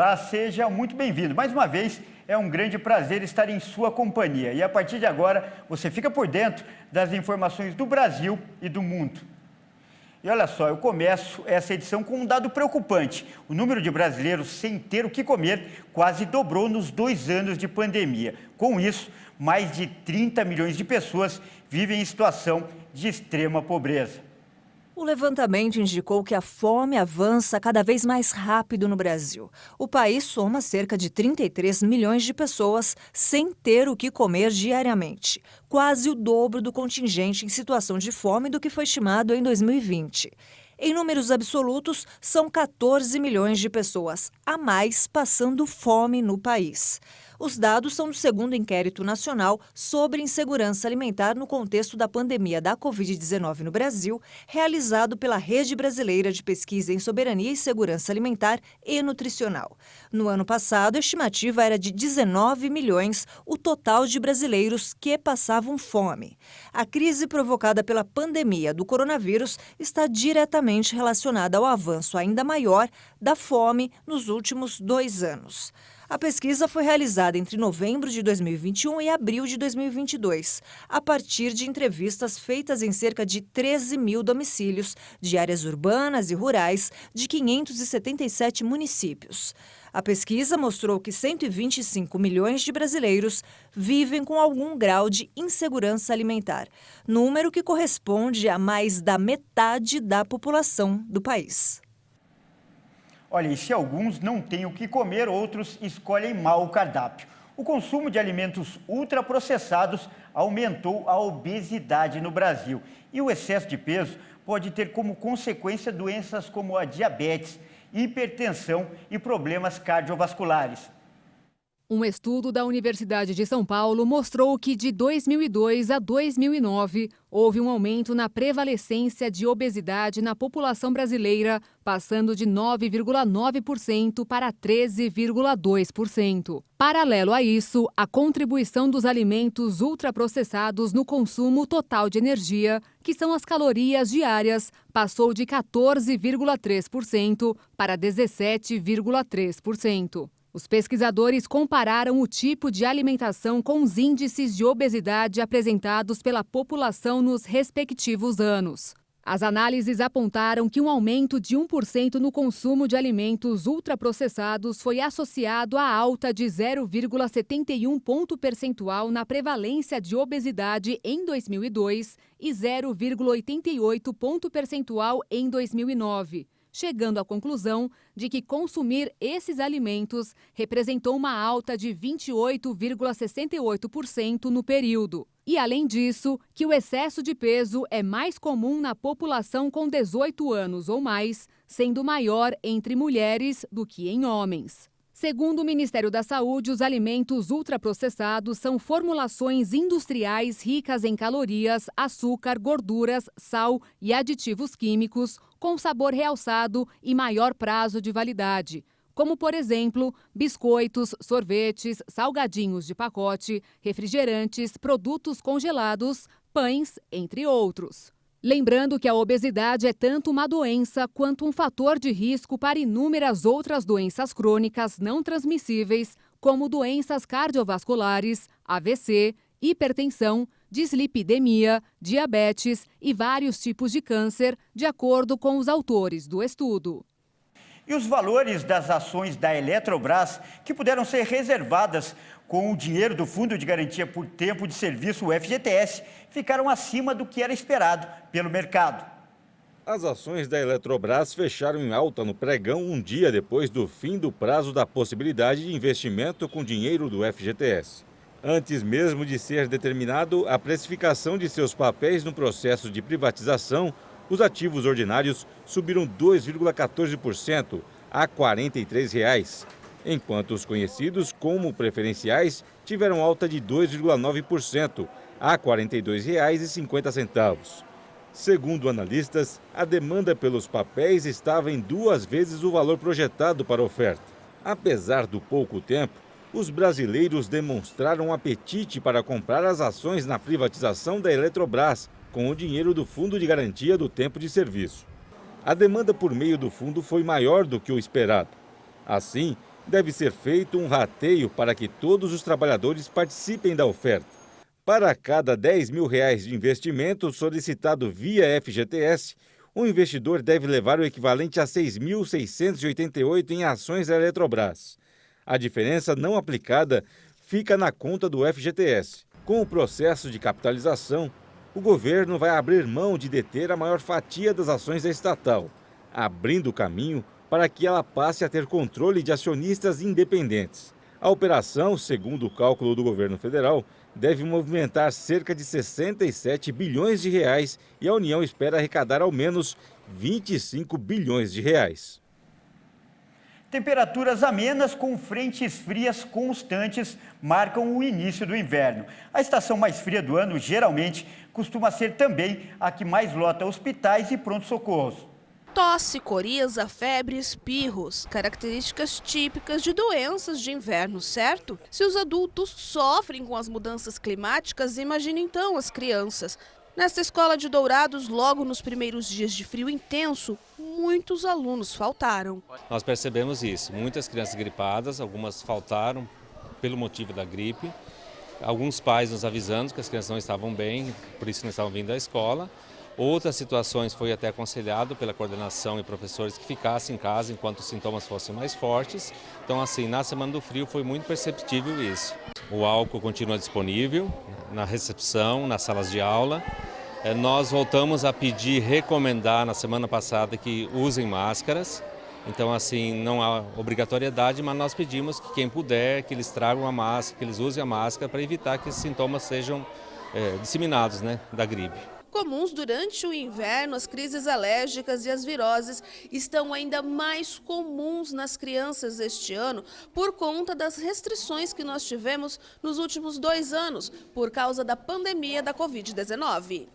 Olá, seja muito bem-vindo. Mais uma vez, é um grande prazer estar em sua companhia. E a partir de agora, você fica por dentro das informações do Brasil e do mundo. E olha só, eu começo essa edição com um dado preocupante. O número de brasileiros sem ter o que comer quase dobrou nos 2 anos de pandemia. Com isso, mais de 30 milhões de pessoas vivem em situação de extrema pobreza. O levantamento indicou que a fome avança cada vez mais rápido no Brasil. O país soma cerca de 33 milhões de pessoas sem ter o que comer diariamente, quase o dobro do contingente em situação de fome do que foi estimado em 2020. Em números absolutos, são 14 milhões de pessoas a mais passando fome no país. Os dados são do segundo inquérito nacional sobre insegurança alimentar no contexto da pandemia da Covid-19 no Brasil, realizado pela Rede Brasileira de Pesquisa em Soberania e Segurança Alimentar e Nutricional. No ano passado, a estimativa era de 19 milhões o total de brasileiros que passavam fome. A crise provocada pela pandemia do coronavírus está diretamente relacionada ao avanço ainda maior da fome nos últimos 2 anos. A pesquisa foi realizada entre novembro de 2021 e abril de 2022, a partir de entrevistas feitas em cerca de 13 mil domicílios de áreas urbanas e rurais de 577 municípios. A pesquisa mostrou que 125 milhões de brasileiros vivem com algum grau de insegurança alimentar, número que corresponde a mais da metade da população do país. Olha, e se alguns não têm o que comer, outros escolhem mal o cardápio. O consumo de alimentos ultraprocessados aumentou a obesidade no Brasil. E o excesso de peso pode ter como consequência doenças como a diabetes, hipertensão e problemas cardiovasculares. Um estudo da Universidade de São Paulo mostrou que de 2002 a 2009 houve um aumento na prevalecência de obesidade na população brasileira, passando de 9,9% para 13,2%. Paralelo a isso, a contribuição dos alimentos ultraprocessados no consumo total de energia, que são as calorias diárias, passou de 14,3% para 17,3%. Os pesquisadores compararam o tipo de alimentação com os índices de obesidade apresentados pela população nos respectivos anos. As análises apontaram que um aumento de 1% no consumo de alimentos ultraprocessados foi associado à alta de 0,71 ponto percentual na prevalência de obesidade em 2002 e 0,88 ponto percentual em 2009. Chegando à conclusão de que consumir esses alimentos representou uma alta de 28,68% no período. E, além disso, que o excesso de peso é mais comum na população com 18 anos ou mais, sendo maior entre mulheres do que em homens. Segundo o Ministério da Saúde, os alimentos ultraprocessados são formulações industriais ricas em calorias, açúcar, gorduras, sal e aditivos químicos, com sabor realçado e maior prazo de validade, como, por exemplo, biscoitos, sorvetes, salgadinhos de pacote, refrigerantes, produtos congelados, pães, entre outros. Lembrando que a obesidade é tanto uma doença quanto um fator de risco para inúmeras outras doenças crônicas não transmissíveis, como doenças cardiovasculares, AVC, hipertensão, dislipidemia, diabetes e vários tipos de câncer, de acordo com os autores do estudo. E os valores das ações da Eletrobras, que puderam ser reservadas com o dinheiro do Fundo de Garantia por Tempo de Serviço, o FGTS, ficaram acima do que era esperado pelo mercado. As ações da Eletrobras fecharam em alta no pregão um dia depois do fim do prazo da possibilidade de investimento com dinheiro do FGTS. Antes mesmo de ser determinado a precificação de seus papéis no processo de privatização, os ativos ordinários subiram 2,14% a R$ 43, enquanto os conhecidos como preferenciais tiveram alta de 2,9% a R$ 42,50. Segundo analistas, a demanda pelos papéis estava em 2 vezes o valor projetado para a oferta. Apesar do pouco tempo, os brasileiros demonstraram apetite para comprar as ações na privatização da Eletrobras com o dinheiro do Fundo de Garantia do Tempo de Serviço. A demanda por meio do fundo foi maior do que o esperado. Assim, Deve ser feito um rateio para que todos os trabalhadores participem da oferta. Para cada R$ 10.000 de investimento solicitado via FGTS, o investidor deve levar o equivalente a 6.688 em ações da Eletrobras. A diferença não aplicada fica na conta do FGTS. Com o processo de capitalização, o governo vai abrir mão de deter a maior fatia das ações da estatal, abrindo caminho para que ela passe a ter controle de acionistas independentes. A operação, segundo o cálculo do governo federal, deve movimentar cerca de 67 bilhões de reais e a União espera arrecadar ao menos 25 bilhões de reais. Temperaturas amenas com frentes frias constantes marcam o início do inverno. A estação mais fria do ano, geralmente, costuma ser também a que mais lota hospitais e pronto-socorros. Tosse, coriza, febre, espirros, características típicas de doenças de inverno, certo? Se os adultos sofrem com as mudanças climáticas, imagine então as crianças. Nesta escola de Dourados, logo nos primeiros dias de frio intenso, muitos alunos faltaram. Nós percebemos isso, muitas crianças gripadas, algumas faltaram pelo motivo da gripe. Alguns pais nos avisando que as crianças não estavam bem, por isso não estavam vindo à escola. Outras situações foi até aconselhado pela coordenação e professores que ficassem em casa enquanto os sintomas fossem mais fortes. Então, assim, na semana do frio foi muito perceptível isso. O álcool continua disponível na recepção, nas salas de aula. Nós voltamos a pedir, recomendar na semana passada que usem máscaras. Então, assim, não há obrigatoriedade, mas nós pedimos que quem puder, que eles tragam a máscara, que eles usem a máscara para evitar que esses sintomas sejam disseminados, né, da gripe. Comuns durante o inverno, as crises alérgicas e as viroses estão ainda mais comuns nas crianças este ano por conta das restrições que nós tivemos nos últimos 2 anos por causa da pandemia da Covid-19.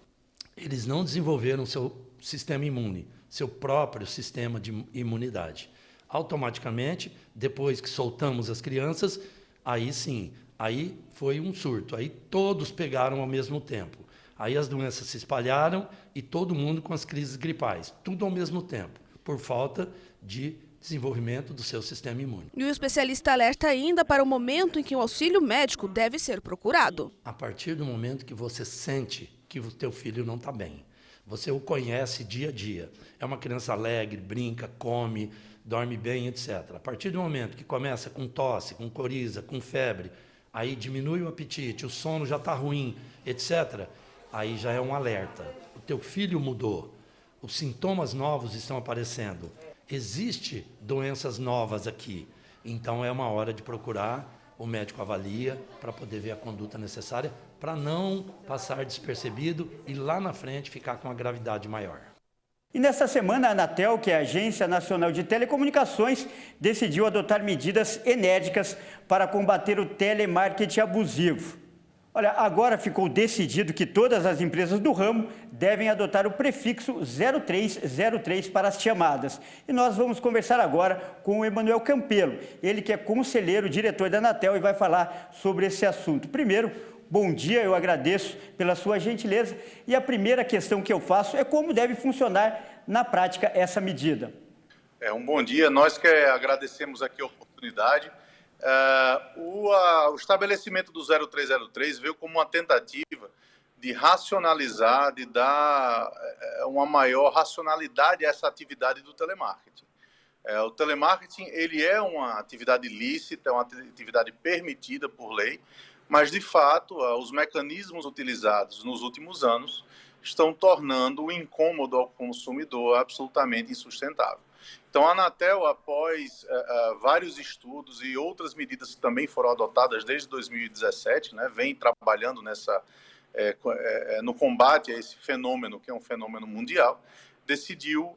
Eles não desenvolveram seu sistema imune, seu próprio sistema de imunidade. Automaticamente, depois que soltamos as crianças, aí sim, aí foi um surto, aí todos pegaram ao mesmo tempo. Aí as doenças se espalharam e todo mundo com as crises gripais, tudo ao mesmo tempo, por falta de desenvolvimento do seu sistema imune. E o especialista alerta ainda para o momento em que o auxílio médico deve ser procurado. A partir do momento que você sente que o teu filho não está bem, você o conhece dia a dia, é uma criança alegre, brinca, come, dorme bem, etc. A partir do momento que começa com tosse, com coriza, com febre, aí diminui o apetite, o sono já está ruim, etc., aí já é um alerta. O teu filho mudou, os sintomas novos estão aparecendo, existe doenças novas aqui, então é uma hora de procurar, o médico avalia para poder ver a conduta necessária, para não passar despercebido e lá na frente ficar com uma gravidade maior. E nesta semana, a Anatel, que é a Agência Nacional de Telecomunicações, decidiu adotar medidas enérgicas para combater o telemarketing abusivo. Olha, agora ficou decidido que todas as empresas do ramo devem adotar o prefixo 0303 para as chamadas. E nós vamos conversar agora com o Emanuel Campelo, ele que é conselheiro, diretor da Anatel e vai falar sobre esse assunto. Primeiro, bom dia, eu agradeço pela sua gentileza. E a primeira questão que eu faço é como deve funcionar na prática essa medida. Um bom dia, nós que agradecemos aqui a oportunidade. O estabelecimento do 0303 veio como uma tentativa de racionalizar, de dar uma maior racionalidade a essa atividade do telemarketing. O telemarketing ele é uma atividade lícita, é uma atividade permitida por lei, mas, de fato, os mecanismos utilizados nos últimos anos estão tornando o incômodo ao consumidor absolutamente insustentável. Então, a Anatel, após vários estudos e outras medidas que também foram adotadas desde 2017, né, vem trabalhando no combate a esse fenômeno, que é um fenômeno mundial, decidiu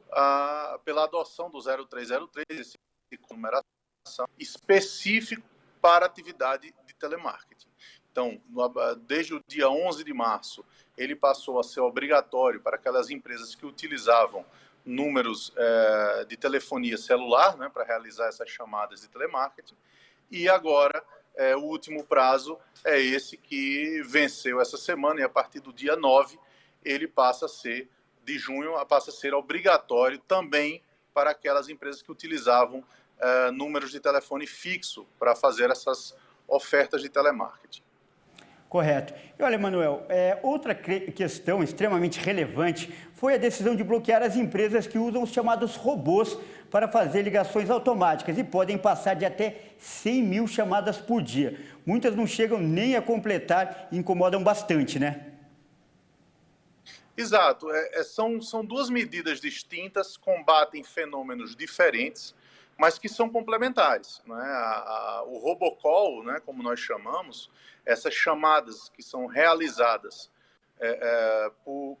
pela adoção do 0303, esse numeração específico para atividade de telemarketing. Então, desde o dia 11 de março, ele passou a ser obrigatório para aquelas empresas que utilizavam números de telefonia celular, né, para realizar essas chamadas de telemarketing. E agora, o último prazo é esse que venceu essa semana, e a partir do dia 9, ele passa a ser, de junho, passa a ser obrigatório também para aquelas empresas que utilizavam números de telefone fixo para fazer essas ofertas de telemarketing. Correto. E olha, Manuel, outra questão extremamente relevante foi a decisão de bloquear as empresas que usam os chamados robôs para fazer ligações automáticas e podem passar de até 100 mil chamadas por dia. Muitas não chegam nem a completar e incomodam bastante, né? Exato. São duas medidas distintas, combatem fenômenos diferentes, mas que são complementares, né? O robocall, né, como nós chamamos, essas chamadas que são realizadas por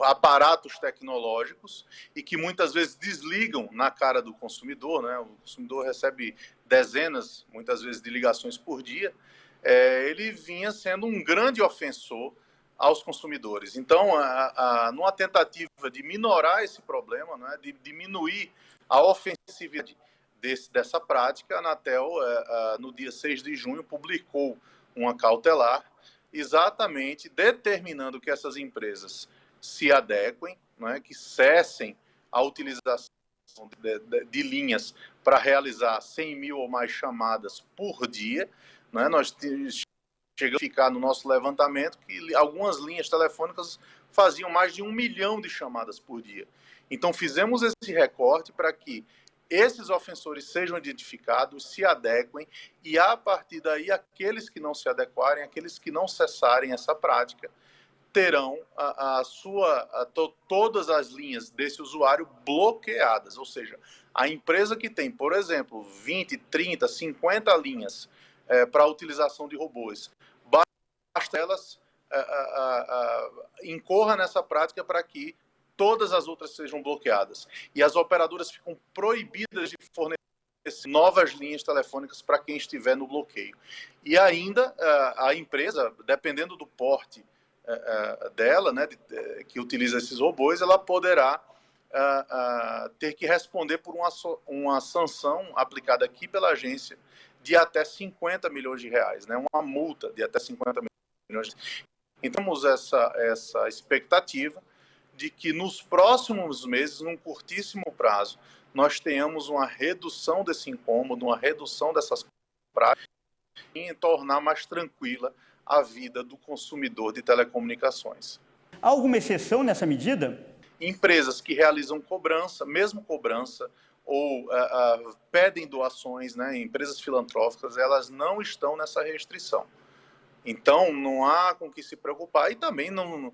aparatos tecnológicos e que muitas vezes desligam na cara do consumidor, né? O consumidor recebe dezenas, muitas vezes, de ligações por dia. Ele vinha sendo um grande ofensor aos consumidores. Então, numa tentativa de minorar esse problema, né, de diminuir a ofensividade dessa prática, a Anatel, no dia 6 de junho, publicou uma cautelar exatamente determinando que essas empresas se adequem, né, que cessem a utilização de linhas para realizar 100 mil ou mais chamadas por dia. Né? Nós chegamos a ficar no nosso levantamento que algumas linhas telefônicas faziam mais de 1 milhão de chamadas por dia. Então, fizemos esse recorte para que esses ofensores sejam identificados, se adequem e, a partir daí, aqueles que não se adequarem, aqueles que não cessarem essa prática, terão todas as linhas desse usuário bloqueadas. Ou seja, a empresa que tem, por exemplo, 20, 30, 50 linhas para a utilização de robôs, basta elas incorra nessa prática para que todas as outras sejam bloqueadas. E as operadoras ficam proibidas de fornecer novas linhas telefônicas para quem estiver no bloqueio. E ainda a empresa, dependendo do porte dela, né, que utiliza esses robôs, ela poderá ter que responder por uma sanção aplicada aqui pela agência de até 50 milhões de reais, né, uma multa de até 50 milhões de reais. Então, temos essa expectativa de que nos próximos meses, num curtíssimo prazo, nós tenhamos uma redução desse incômodo, uma redução dessas práticas e tornar mais tranquila a vida do consumidor de telecomunicações. Há alguma exceção nessa medida? Empresas que realizam cobrança, mesmo cobrança, ou pedem doações, né, empresas filantrópicas, elas não estão nessa restrição. Então, não há com que se preocupar e também não...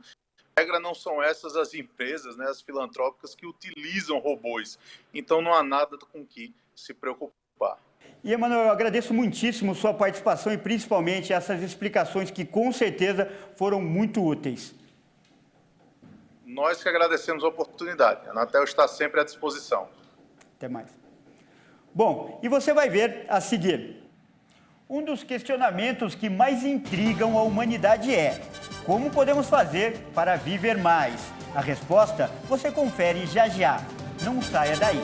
A regra não são essas as empresas, né, as filantrópicas que utilizam robôs. Então, não há nada com que se preocupar. E, Emanuel, eu agradeço muitíssimo sua participação e principalmente essas explicações que, com certeza, foram muito úteis. Nós que agradecemos a oportunidade. A Anatel está sempre à disposição. Até mais. Bom, e você vai ver a seguir. Um dos questionamentos que mais intrigam a humanidade é: como podemos fazer para viver mais? A resposta você confere já já. Não saia daí.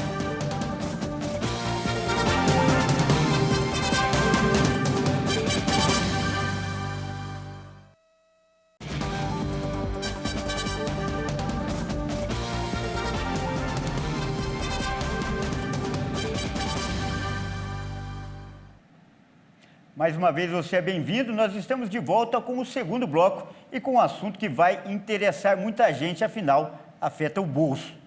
Mais uma vez você é bem-vindo, nós estamos de volta com o segundo bloco e com um assunto que vai interessar muita gente, afinal, afeta o bolso.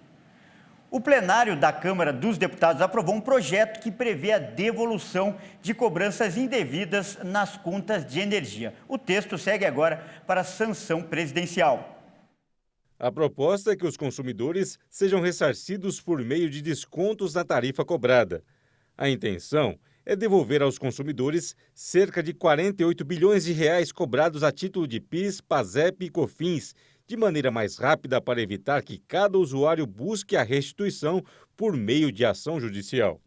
O plenário da Câmara dos Deputados aprovou um projeto que prevê a devolução de cobranças indevidas nas contas de energia. O texto segue agora para a sanção presidencial. A proposta é que os consumidores sejam ressarcidos por meio de descontos na tarifa cobrada. A intenção é devolver aos consumidores cerca de 48 bilhões de reais cobrados a título de PIS, PASEP e COFINS, de maneira mais rápida para evitar que cada usuário busque a restituição por meio de ação judicial.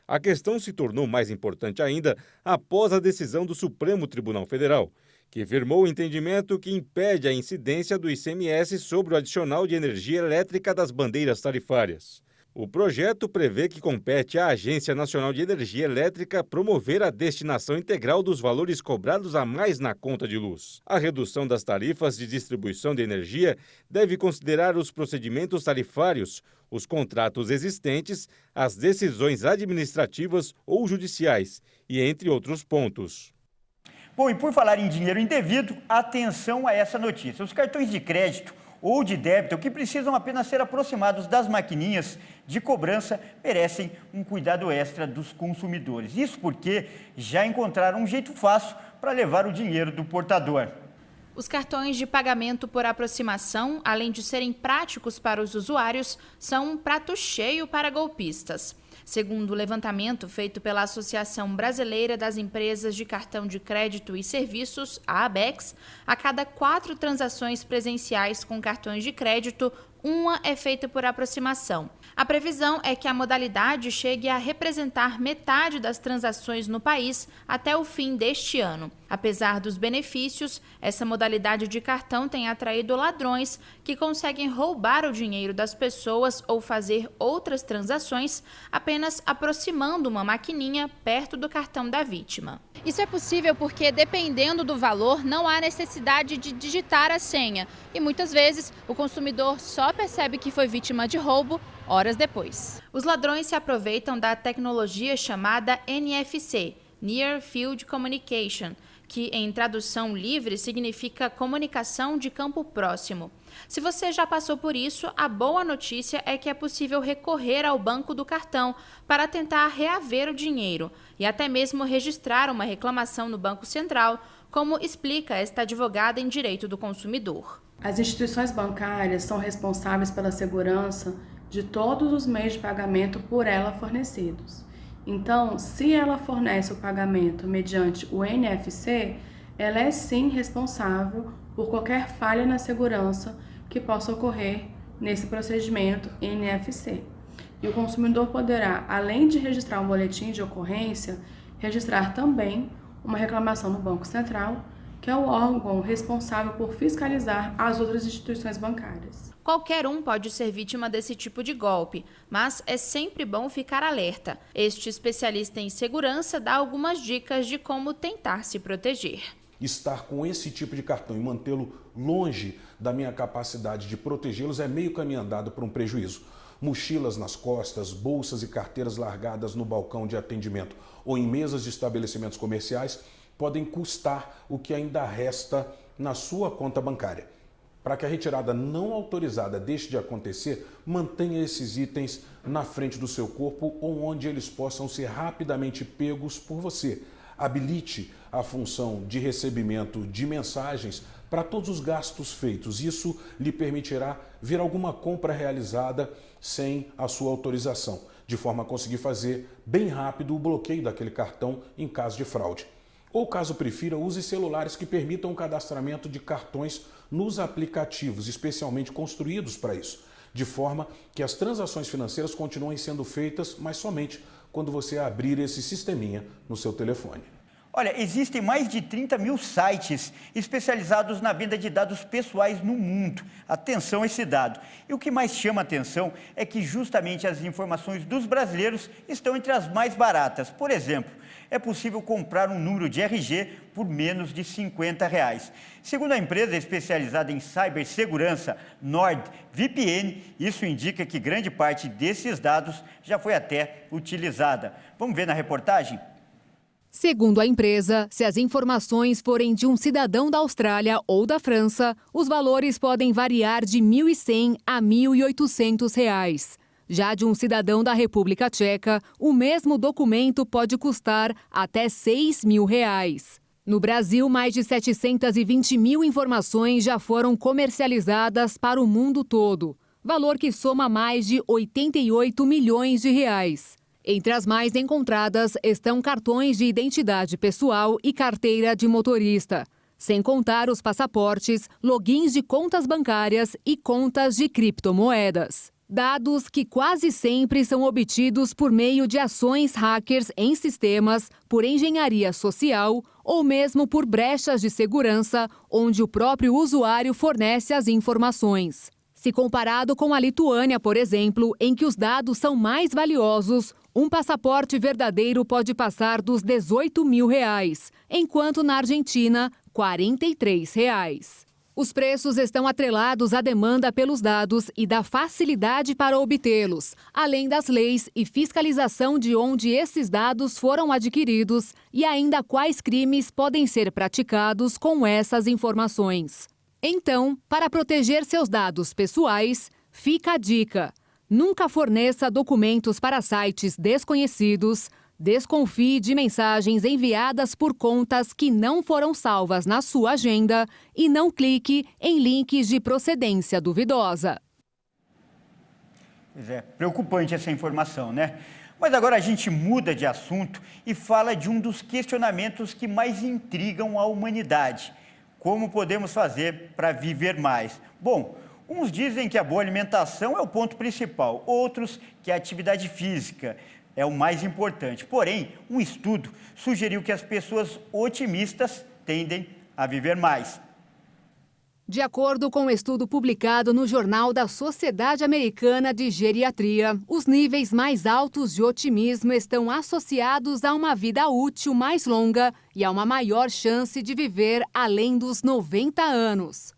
A questão se tornou mais importante ainda após a decisão do Supremo Tribunal Federal, que firmou o entendimento que impede a incidência do ICMS sobre o adicional de energia elétrica das bandeiras tarifárias. O projeto prevê que compete à Agência Nacional de Energia Elétrica promover a destinação integral dos valores cobrados a mais na conta de luz. A redução das tarifas de distribuição de energia deve considerar os procedimentos tarifários, os contratos existentes, as decisões administrativas ou judiciais e entre outros pontos. Bom, e por falar em dinheiro indevido, atenção a essa notícia. Os cartões de crédito ou de débito que precisam apenas ser aproximados das maquininhas de cobrança merecem um cuidado extra dos consumidores. Isso porque já encontraram um jeito fácil para levar o dinheiro do portador. Os cartões de pagamento por aproximação, além de serem práticos para os usuários, são um prato cheio para golpistas. Segundo o levantamento feito pela Associação Brasileira das Empresas de Cartão de Crédito e Serviços, a ABECS, a cada 4 transações presenciais com cartões de crédito, uma é feita por aproximação. A previsão é que a modalidade chegue a representar metade das transações no país até o fim deste ano. Apesar dos benefícios, essa modalidade de cartão tem atraído ladrões que conseguem roubar o dinheiro das pessoas ou fazer outras transações apenas aproximando uma maquininha perto do cartão da vítima. Isso é possível porque, dependendo do valor, não há necessidade de digitar a senha. E muitas vezes o consumidor só percebe que foi vítima de roubo horas depois. Os ladrões se aproveitam da tecnologia chamada NFC, Near Field Communication, que em tradução livre significa comunicação de campo próximo. Se você já passou por isso, a boa notícia é que é possível recorrer ao banco do cartão para tentar reaver o dinheiro e até mesmo registrar uma reclamação no Banco Central, como explica esta advogada em direito do consumidor. As instituições bancárias são responsáveis pela segurança de todos os meios de pagamento por ela fornecidos. Então, se ela fornece o pagamento mediante o NFC, ela é sim responsável por qualquer falha na segurança que possa ocorrer nesse procedimento NFC. E o consumidor poderá, além de registrar um boletim de ocorrência, registrar também uma reclamação no Banco Central, que é o órgão responsável por fiscalizar as outras instituições bancárias. Qualquer um pode ser vítima desse tipo de golpe, mas é sempre bom ficar alerta. Este especialista em segurança dá algumas dicas de como tentar se proteger. Estar com esse tipo de cartão e mantê-lo longe da minha capacidade de protegê-los é meio caminho andado para um prejuízo. Mochilas nas costas, bolsas e carteiras largadas no balcão de atendimento ou em mesas de estabelecimentos comerciais podem custar o que ainda resta na sua conta bancária. Para que a retirada não autorizada deixe de acontecer, mantenha esses itens na frente do seu corpo ou onde eles possam ser rapidamente pegos por você. Habilite a função de recebimento de mensagens para todos os gastos feitos. Isso lhe permitirá ver alguma compra realizada sem a sua autorização, de forma a conseguir fazer bem rápido o bloqueio daquele cartão em caso de fraude. Ou, caso prefira, use celulares que permitam o cadastramento de cartões nos aplicativos, especialmente construídos para isso, de forma que as transações financeiras continuem sendo feitas, mas somente quando você abrir esse sisteminha no seu telefone. Olha, existem mais de 30 mil sites especializados na venda de dados pessoais no mundo. Atenção a esse dado. E o que mais chama atenção é que justamente as informações dos brasileiros estão entre as mais baratas. Por exemplo, é possível comprar um número de RG por menos de R$50. Segundo a empresa especializada em cibersegurança NordVPN, isso indica que grande parte desses dados já foi até utilizada. Vamos ver na reportagem? Segundo a empresa, se as informações forem de um cidadão da Austrália ou da França, os valores podem variar de R$ 1.100 a R$ 1.800. Já de um cidadão da República Tcheca, o mesmo documento pode custar até R$ 6.000. No Brasil, mais de 720 mil informações já foram comercializadas para o mundo todo, valor que soma mais de 88 milhões de reais. Entre as mais encontradas estão cartões de identidade pessoal e carteira de motorista, sem contar os passaportes, logins de contas bancárias e contas de criptomoedas. Dados que quase sempre são obtidos por meio de ações hackers em sistemas, por engenharia social ou mesmo por brechas de segurança, onde o próprio usuário fornece as informações. Se comparado com a Lituânia, por exemplo, em que os dados são mais valiosos, um passaporte verdadeiro pode passar dos R$ 18.000, enquanto na Argentina, R$ 43. Os preços estão atrelados à demanda pelos dados e da facilidade para obtê-los, além das leis e fiscalização de onde esses dados foram adquiridos e ainda quais crimes podem ser praticados com essas informações. Então, para proteger seus dados pessoais, fica a dica: nunca forneça documentos para sites desconhecidos. Desconfie de mensagens enviadas por contas que não foram salvas na sua agenda e não clique em links de procedência duvidosa. Pois é, preocupante essa informação, né? Mas agora a gente muda de assunto e fala de um dos questionamentos que mais intrigam a humanidade. Como podemos fazer para viver mais? Bom, uns dizem que a boa alimentação é o ponto principal, outros que a atividade física é o mais importante. Porém, um estudo sugeriu que as pessoas otimistas tendem a viver mais. De acordo com um estudo publicado no Jornal da Sociedade Americana de Geriatria, os níveis mais altos de otimismo estão associados a uma vida útil mais longa e a uma maior chance de viver além dos 90 anos.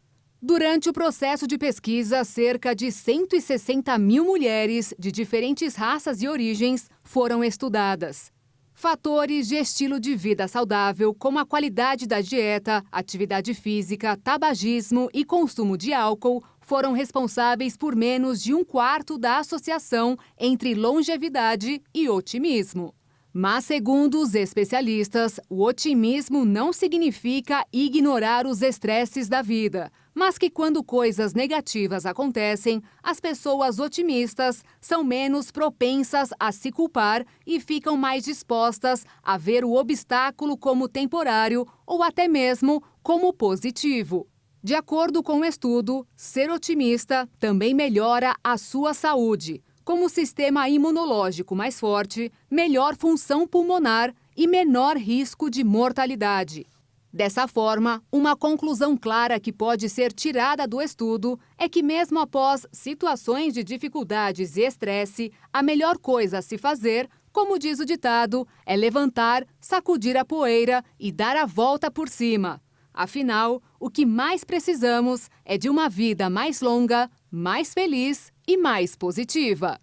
Durante o processo de pesquisa, cerca de 160 mil mulheres de diferentes raças e origens foram estudadas. Fatores de estilo de vida saudável, como a qualidade da dieta, atividade física, tabagismo e consumo de álcool, foram responsáveis por menos de um quarto da associação entre longevidade e otimismo. Mas, segundo os especialistas, o otimismo não significa ignorar os estresses da vida, mas que quando coisas negativas acontecem, as pessoas otimistas são menos propensas a se culpar e ficam mais dispostas a ver o obstáculo como temporário ou até mesmo como positivo. De acordo com o estudo, ser otimista também melhora a sua saúde, como sistema imunológico mais forte, melhor função pulmonar e menor risco de mortalidade. Dessa forma, uma conclusão clara que pode ser tirada do estudo é que mesmo após situações de dificuldades e estresse, a melhor coisa a se fazer, como diz o ditado, é levantar, sacudir a poeira e dar a volta por cima. Afinal, o que mais precisamos é de uma vida mais longa, mais feliz e mais positiva.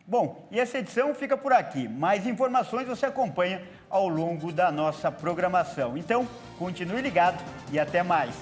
Bom, e essa edição fica por aqui. Mais informações você acompanha ao longo da nossa programação. Então, continue ligado e até mais.